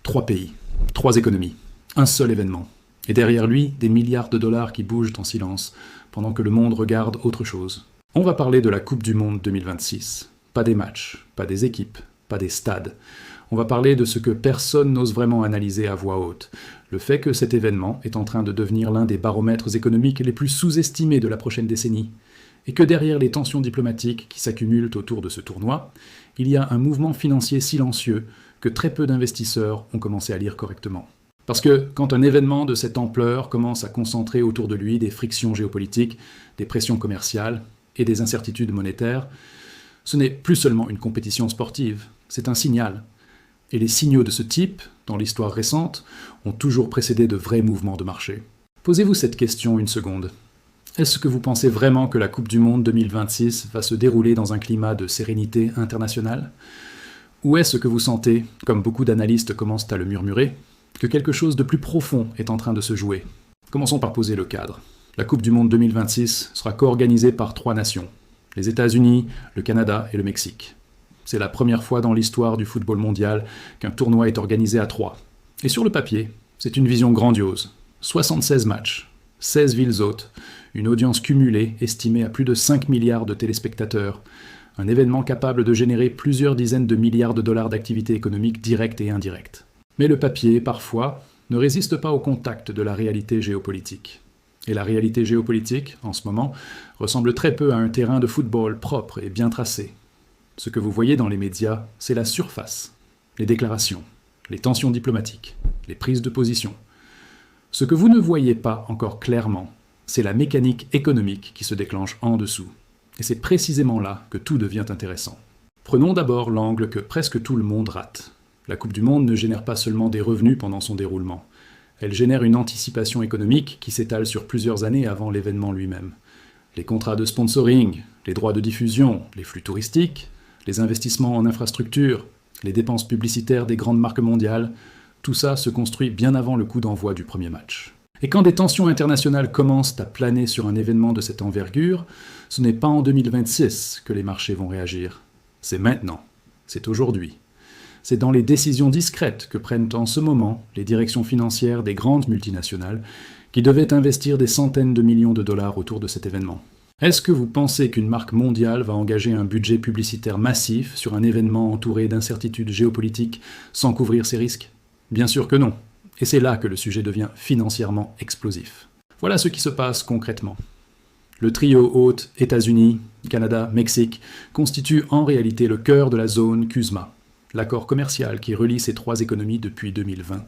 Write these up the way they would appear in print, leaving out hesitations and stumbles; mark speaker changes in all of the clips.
Speaker 1: 3 pays, 3 économies, un seul événement. Et derrière lui, des milliards de dollars qui bougent en silence, pendant que le monde regarde autre chose. On va parler de la Coupe du Monde 2026. Pas des matchs, pas des équipes, pas des stades. On va parler de ce que personne n'ose vraiment analyser à voix haute. Le fait que cet événement est en train de devenir l'un des baromètres économiques les plus sous-estimés de la prochaine décennie. Et que derrière les tensions diplomatiques qui s'accumulent autour de ce tournoi, il y a un mouvement financier silencieux que très peu d'investisseurs ont commencé à lire correctement. Parce que quand un événement de cette ampleur commence à concentrer autour de lui des frictions géopolitiques, des pressions commerciales et des incertitudes monétaires, ce n'est plus seulement une compétition sportive, c'est un signal. Et les signaux de ce type, dans l'histoire récente, ont toujours précédé de vrais mouvements de marché. Posez-vous cette question une seconde. Est-ce que vous pensez vraiment que la Coupe du Monde 2026 va se dérouler dans un climat de sérénité internationale ? Ou est-ce que vous sentez, comme beaucoup d'analystes commencent à le murmurer, que quelque chose de plus profond est en train de se jouer ? Commençons par poser le cadre. La Coupe du Monde 2026 sera co-organisée par 3 nations, les États-Unis, le Canada et le Mexique. C'est la première fois dans l'histoire du football mondial qu'un tournoi est organisé à 3. Et sur le papier, c'est une vision grandiose. 76 matchs, 16 villes hôtes, une audience cumulée estimée à plus de 5 milliards de téléspectateurs, un événement capable de générer plusieurs dizaines de milliards de dollars d'activité économique directe et indirecte. Mais le papier, parfois, ne résiste pas au contact de la réalité géopolitique. Et la réalité géopolitique, en ce moment, ressemble très peu à un terrain de football propre et bien tracé. Ce que vous voyez dans les médias, c'est la surface, les déclarations, les tensions diplomatiques, les prises de position. Ce que vous ne voyez pas encore clairement, c'est la mécanique économique qui se déclenche en dessous. Et c'est précisément là que tout devient intéressant. Prenons d'abord l'angle que presque tout le monde rate. La Coupe du Monde ne génère pas seulement des revenus pendant son déroulement. Elle génère une anticipation économique qui s'étale sur plusieurs années avant l'événement lui-même. Les contrats de sponsoring, les droits de diffusion, les flux touristiques, les investissements en infrastructures, les dépenses publicitaires des grandes marques mondiales, tout ça se construit bien avant le coup d'envoi du premier match. Et quand des tensions internationales commencent à planer sur un événement de cette envergure, ce n'est pas en 2026 que les marchés vont réagir. C'est maintenant. C'est aujourd'hui. C'est dans les décisions discrètes que prennent en ce moment les directions financières des grandes multinationales qui devaient investir des centaines de millions de dollars autour de cet événement. Est-ce que vous pensez qu'une marque mondiale va engager un budget publicitaire massif sur un événement entouré d'incertitudes géopolitiques sans couvrir ses risques ? Bien sûr que non. Et c'est là que le sujet devient financièrement explosif. Voilà ce qui se passe concrètement. Le trio hôte États-Unis, Canada, Mexique constitue en réalité le cœur de la zone CUSMA, l'accord commercial qui relie ces 3 économies depuis 2020.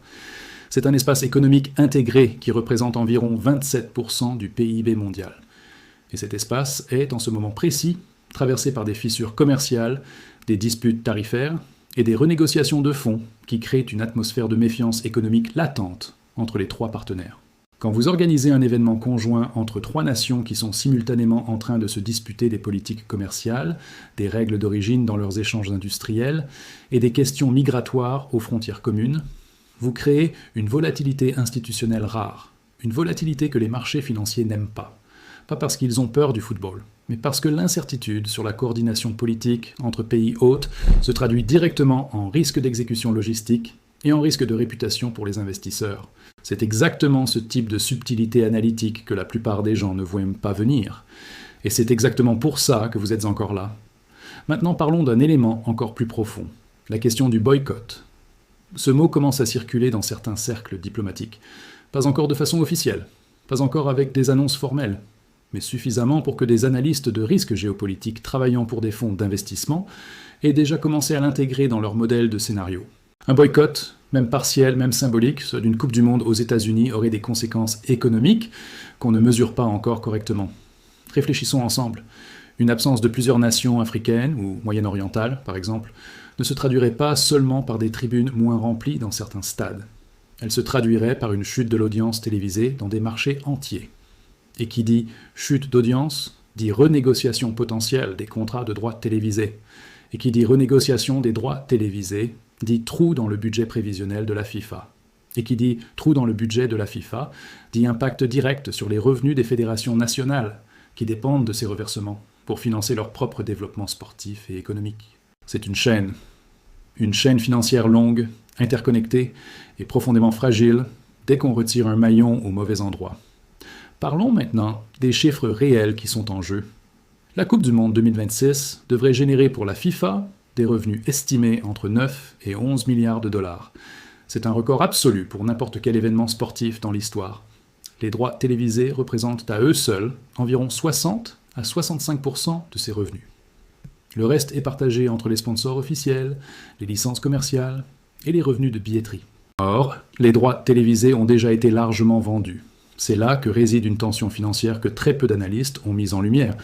Speaker 1: C'est un espace économique intégré qui représente environ 27% du PIB mondial. Et cet espace est, en ce moment précis, traversé par des fissures commerciales, des disputes tarifaires et des renégociations de fonds qui créent une atmosphère de méfiance économique latente entre les 3 partenaires. Quand vous organisez un événement conjoint entre 3 nations qui sont simultanément en train de se disputer des politiques commerciales, des règles d'origine dans leurs échanges industriels et des questions migratoires aux frontières communes, vous créez une volatilité institutionnelle rare, une volatilité que les marchés financiers n'aiment pas. Pas parce qu'ils ont peur du football, mais parce que l'incertitude sur la coordination politique entre pays hôtes se traduit directement en risque d'exécution logistique et en risque de réputation pour les investisseurs. C'est exactement ce type de subtilité analytique que la plupart des gens ne voient même pas venir. Et c'est exactement pour ça que vous êtes encore là. Maintenant parlons d'un élément encore plus profond, la question du boycott. Ce mot commence à circuler dans certains cercles diplomatiques. Pas encore de façon officielle, pas encore avec des annonces formelles, mais suffisamment pour que des analystes de risque géopolitique travaillant pour des fonds d'investissement aient déjà commencé à l'intégrer dans leur modèle de scénario. Un boycott, même partiel, même symbolique, d'une Coupe du Monde aux États-Unis aurait des conséquences économiques qu'on ne mesure pas encore correctement. Réfléchissons ensemble. Une absence de plusieurs nations africaines ou moyen-orientales, par exemple, ne se traduirait pas seulement par des tribunes moins remplies dans certains stades. Elle se traduirait par une chute de l'audience télévisée dans des marchés entiers. Et qui dit chute d'audience, dit renégociation potentielle des contrats de droits télévisés. Et qui dit renégociation des droits télévisés, dit trou dans le budget prévisionnel de la FIFA. Et qui dit trou dans le budget de la FIFA, dit impact direct sur les revenus des fédérations nationales, qui dépendent de ces reversements, pour financer leur propre développement sportif et économique. C'est une chaîne financière longue interconnectée et profondément fragile dès qu'on retire un maillon au mauvais endroit. Parlons maintenant des chiffres réels qui sont en jeu. La Coupe du Monde 2026 devrait générer pour la FIFA des revenus estimés entre 9 et 11 milliards de dollars. C'est un record absolu pour n'importe quel événement sportif dans l'histoire. Les droits télévisés représentent à eux seuls environ 60 à 65% de ces revenus. Le reste est partagé entre les sponsors officiels, les licences commerciales et les revenus de billetterie. Or, les droits télévisés ont déjà été largement vendus. C'est là que réside une tension financière que très peu d'analystes ont mise en lumière.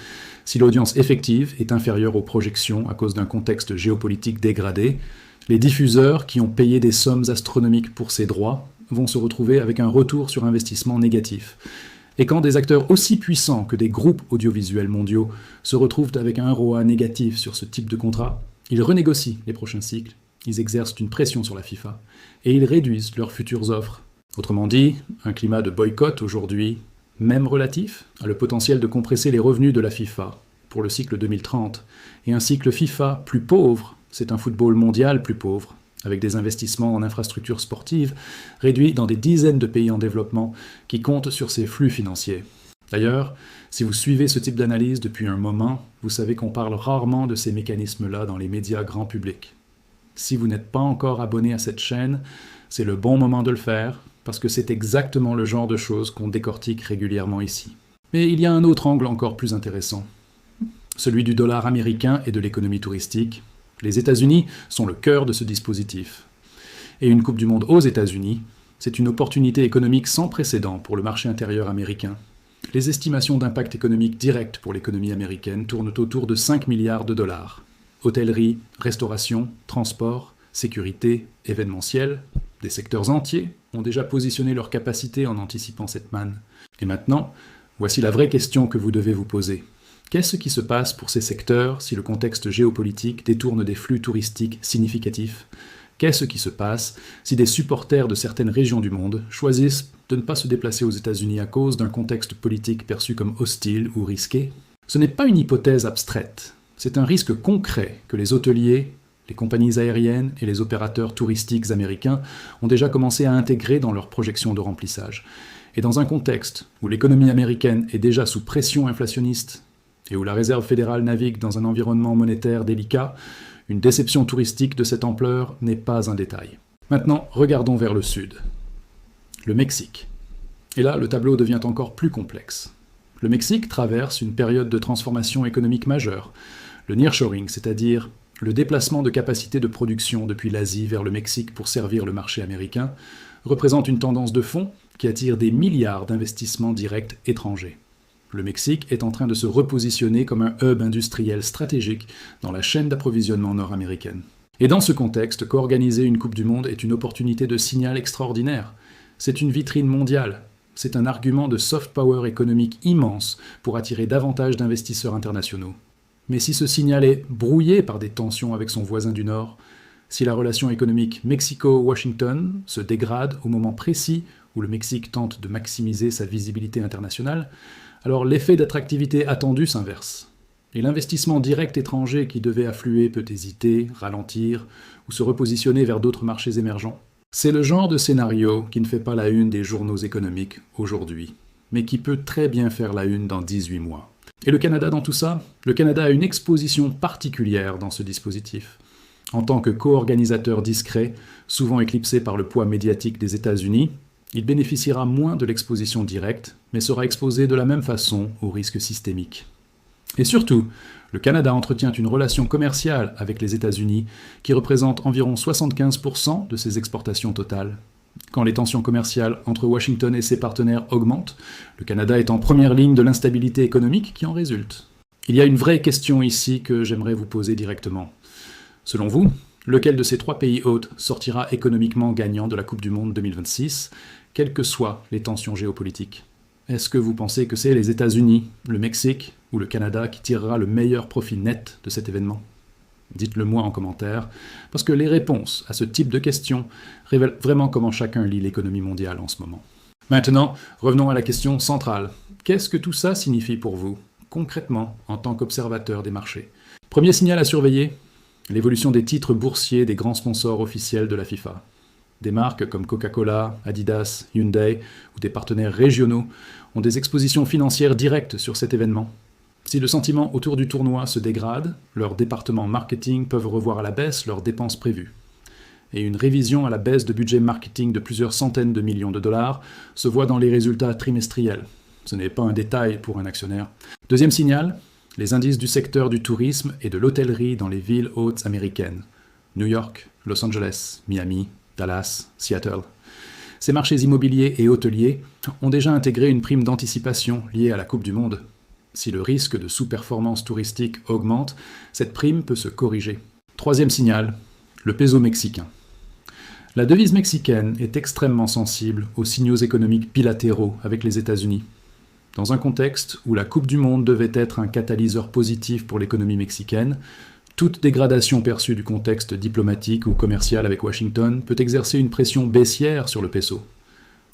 Speaker 1: Si l'audience effective est inférieure aux projections à cause d'un contexte géopolitique dégradé, les diffuseurs qui ont payé des sommes astronomiques pour ces droits vont se retrouver avec un retour sur investissement négatif. Et quand des acteurs aussi puissants que des groupes audiovisuels mondiaux se retrouvent avec un ROA négatif sur ce type de contrat, ils renégocient les prochains cycles, ils exercent une pression sur la FIFA et ils réduisent leurs futures offres. Autrement dit, un climat de boycott aujourd'hui, même relatif, a le potentiel de compresser les revenus de la FIFA pour le cycle 2030. Et un cycle FIFA plus pauvre, c'est un football mondial plus pauvre, avec des investissements en infrastructures sportives réduits dans des dizaines de pays en développement qui comptent sur ces flux financiers. D'ailleurs, si vous suivez ce type d'analyse depuis un moment, vous savez qu'on parle rarement de ces mécanismes-là dans les médias grand public. Si vous n'êtes pas encore abonné à cette chaîne, c'est le bon moment de le faire, parce que c'est exactement le genre de choses qu'on décortique régulièrement ici. Mais il y a un autre angle encore plus intéressant, celui du dollar américain et de l'économie touristique. Les États-Unis sont le cœur de ce dispositif. Et une Coupe du Monde aux États-Unis, c'est une opportunité économique sans précédent pour le marché intérieur américain. Les estimations d'impact économique direct pour l'économie américaine tournent autour de 5 milliards de dollars. Hôtellerie, restauration, transport, sécurité, événementiel, des secteurs entiers ont déjà positionné leur capacité en anticipant cette manne. Et maintenant, voici la vraie question que vous devez vous poser. Qu'est-ce qui se passe pour ces secteurs si le contexte géopolitique détourne des flux touristiques significatifs? Qu'est-ce qui se passe si des supporters de certaines régions du monde choisissent de ne pas se déplacer aux États-Unis à cause d'un contexte politique perçu comme hostile ou risqué? Ce n'est pas une hypothèse abstraite, c'est un risque concret que les hôteliers, les compagnies aériennes et les opérateurs touristiques américains ont déjà commencé à intégrer dans leurs projections de remplissage. Et dans un contexte où l'économie américaine est déjà sous pression inflationniste et où la Réserve fédérale navigue dans un environnement monétaire délicat, une déception touristique de cette ampleur n'est pas un détail. Maintenant, regardons vers le sud. Le Mexique. Et là, le tableau devient encore plus complexe. Le Mexique traverse une période de transformation économique majeure. Le nearshoring, c'est-à-dire le déplacement de capacités de production depuis l'Asie vers le Mexique pour servir le marché américain, représente une tendance de fond qui attire des milliards d'investissements directs étrangers. Le Mexique est en train de se repositionner comme un hub industriel stratégique dans la chaîne d'approvisionnement nord-américaine. Et dans ce contexte, co-organiser une Coupe du Monde est une opportunité de signal extraordinaire. C'est une vitrine mondiale. C'est un argument de soft power économique immense pour attirer davantage d'investisseurs internationaux. Mais si ce signal est brouillé par des tensions avec son voisin du Nord, si la relation économique Mexico-Washington se dégrade au moment précis où le Mexique tente de maximiser sa visibilité internationale, alors l'effet d'attractivité attendu s'inverse. Et l'investissement direct étranger qui devait affluer peut hésiter, ralentir ou se repositionner vers d'autres marchés émergents. C'est le genre de scénario qui ne fait pas la une des journaux économiques aujourd'hui, mais qui peut très bien faire la une dans 18 mois. Et le Canada dans tout ça? Le Canada a une exposition particulière dans ce dispositif. En tant que co-organisateur discret, souvent éclipsé par le poids médiatique des États-Unis, il bénéficiera moins de l'exposition directe, mais sera exposé de la même façon aux risques systémiques. Et surtout, le Canada entretient une relation commerciale avec les États-Unis qui représente environ 75% de ses exportations totales. Quand les tensions commerciales entre Washington et ses partenaires augmentent, le Canada est en première ligne de l'instabilité économique qui en résulte. Il y a une vraie question ici que j'aimerais vous poser directement. Selon vous, lequel de ces trois pays hôtes sortira économiquement gagnant de la Coupe du Monde 2026, quelles que soient les tensions géopolitiques? Est-ce que vous pensez que c'est les États-Unis, le Mexique ou le Canada qui tirera le meilleur profit net de cet événement? Dites-le moi en commentaire, parce que les réponses à ce type de questions révèlent vraiment comment chacun lit l'économie mondiale en ce moment. Maintenant, revenons à la question centrale. Qu'est-ce que tout ça signifie pour vous, concrètement, en tant qu'observateur des marchés? Premier signal à surveiller, l'évolution des titres boursiers des grands sponsors officiels de la FIFA. Des marques comme Coca-Cola, Adidas, Hyundai ou des partenaires régionaux ont des expositions financières directes sur cet événement. Si le sentiment autour du tournoi se dégrade, leurs départements marketing peuvent revoir à la baisse leurs dépenses prévues. Et une révision à la baisse de budget marketing de plusieurs centaines de millions de dollars se voit dans les résultats trimestriels. Ce n'est pas un détail pour un actionnaire. Deuxième signal, les indices du secteur du tourisme et de l'hôtellerie dans les villes hautes américaines. New York, Los Angeles, Miami, Dallas, Seattle. Ces marchés immobiliers et hôteliers ont déjà intégré une prime d'anticipation liée à la Coupe du Monde. Si le risque de sous-performance touristique augmente, cette prime peut se corriger. Troisième signal, le peso mexicain. La devise mexicaine est extrêmement sensible aux signaux économiques bilatéraux avec les États-Unis. Dans un contexte où la Coupe du Monde devait être un catalyseur positif pour l'économie mexicaine, toute dégradation perçue du contexte diplomatique ou commercial avec Washington peut exercer une pression baissière sur le peso.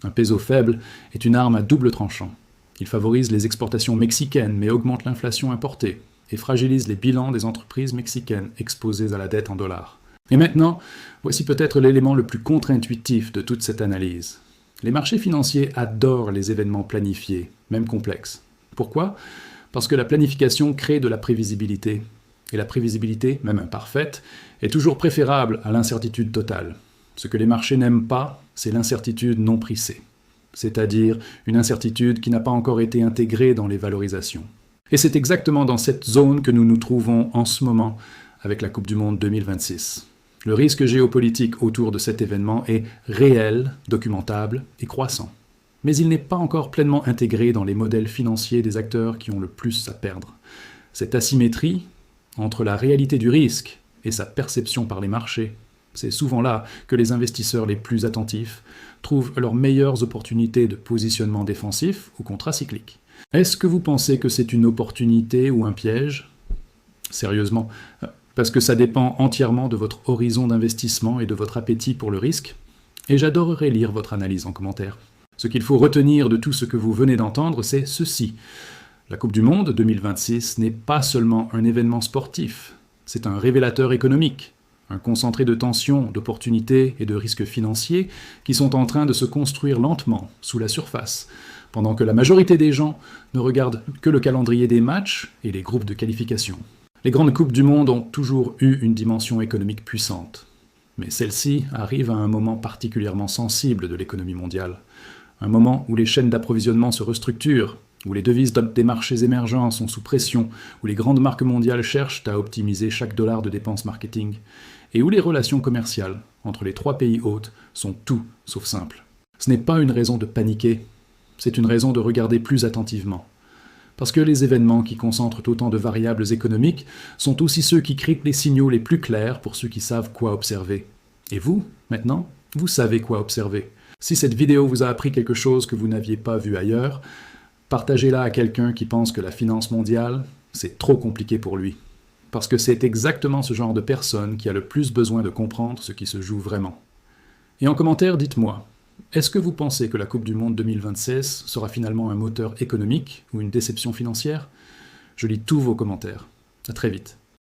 Speaker 1: Un peso faible est une arme à double tranchant. Il favorise les exportations mexicaines mais augmente l'inflation importée et fragilise les bilans des entreprises mexicaines exposées à la dette en dollars. Et maintenant, voici peut-être l'élément le plus contre-intuitif de toute cette analyse. Les marchés financiers adorent les événements planifiés, même complexes. Pourquoi ? Parce que la planification crée de la prévisibilité. Et la prévisibilité, même imparfaite, est toujours préférable à l'incertitude totale. Ce que les marchés n'aiment pas, c'est l'incertitude non pricée. C'est-à-dire une incertitude qui n'a pas encore été intégrée dans les valorisations. Et c'est exactement dans cette zone que nous nous trouvons en ce moment avec la Coupe du Monde 2026. Le risque géopolitique autour de cet événement est réel, documentable et croissant. Mais il n'est pas encore pleinement intégré dans les modèles financiers des acteurs qui ont le plus à perdre. Cette asymétrie entre la réalité du risque et sa perception par les marchés, c'est souvent là que les investisseurs les plus attentifs trouvent leurs meilleures opportunités de positionnement défensif ou contracyclique. Est-ce que vous pensez que c'est une opportunité ou un piège ? Sérieusement, parce que ça dépend entièrement de votre horizon d'investissement et de votre appétit pour le risque, et j'adorerais lire votre analyse en commentaire. Ce qu'il faut retenir de tout ce que vous venez d'entendre, c'est ceci. La Coupe du Monde 2026 n'est pas seulement un événement sportif, c'est un révélateur économique, un concentré de tensions, d'opportunités et de risques financiers qui sont en train de se construire lentement, sous la surface, pendant que la majorité des gens ne regardent que le calendrier des matchs et les groupes de qualification. Les grandes coupes du monde ont toujours eu une dimension économique puissante. Mais celle-ci arrive à un moment particulièrement sensible de l'économie mondiale. Un moment où les chaînes d'approvisionnement se restructurent, où les devises des marchés émergents sont sous pression, où les grandes marques mondiales cherchent à optimiser chaque dollar de dépenses marketing, et où les relations commerciales entre les trois pays hôtes sont tout sauf simples. Ce n'est pas une raison de paniquer, c'est une raison de regarder plus attentivement. Parce que les événements qui concentrent autant de variables économiques sont aussi ceux qui créent les signaux les plus clairs pour ceux qui savent quoi observer. Et vous, maintenant, vous savez quoi observer. Si cette vidéo vous a appris quelque chose que vous n'aviez pas vu ailleurs, partagez-la à quelqu'un qui pense que la finance mondiale, c'est trop compliqué pour lui. Parce que c'est exactement ce genre de personne qui a le plus besoin de comprendre ce qui se joue vraiment. Et en commentaire, dites-moi, est-ce que vous pensez que la Coupe du Monde 2026 sera finalement un moteur économique ou une déception financière ? Je lis tous vos commentaires. À très vite.